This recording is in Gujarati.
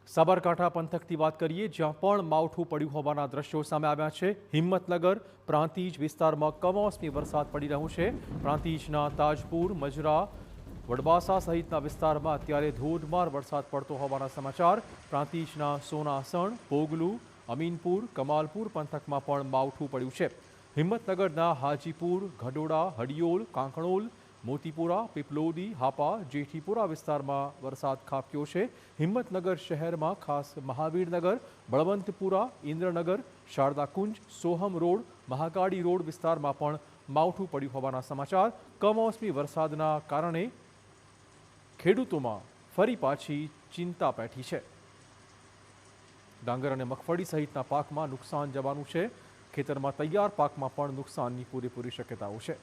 સાબરકાંઠા પંથકથી વાત કરીએ, જ્યાં પણ માવઠું પડ્યું હોવાના દ્રશ્યો સામે આવ્યા છે। હિંમતનગર પ્રાંતિજ વિસ્તારમાં કમોસમી વરસાદ પડી રહ્યો છે। પ્રાંતિજના તાજપુર, મજરા, વડવાસા સહિતના વિસ્તારમાં અત્યારે ધોધમાર વરસાદ પડતો હોવાના સમાચાર। પ્રાંતિજના સોનાસણ, પોગલું, અમીનપુર, કમાલપુર પંથકમાં પણ માવઠું પડ્યું છે। હિંમતનગરના હાજીપુર, ગઢોડા, હડિયોલ, કાંકણોલ, મોતીપુરા, પીપલોદી, હાપા, જેઠીપુરા વિસ્તારમાં વરસાદ ખાબક્યો છે। હિંમતનગર શહેરમાં ખાસ મહાવીરનગર, બળવંતપુરા, ઇન્દ્રનગર, શારદાકુંજ, સોહમ રોડ, મહાકાળી રોડ વિસ્તારમાં પણ માવઠું પડ્યું હોવાના સમાચાર। કમોસમી વરસાદના કારણે ખેડૂતોમાં ફરી પાછી ચિંતા પેઠી છે। ડાંગર અને મગફળી સહિતના પાકમાં નુકસાન જવાનું છે। ખેતરમાં તૈયાર પાકમાં પણ નુકસાનની પૂરેપૂરી શક્યતાઓ છે।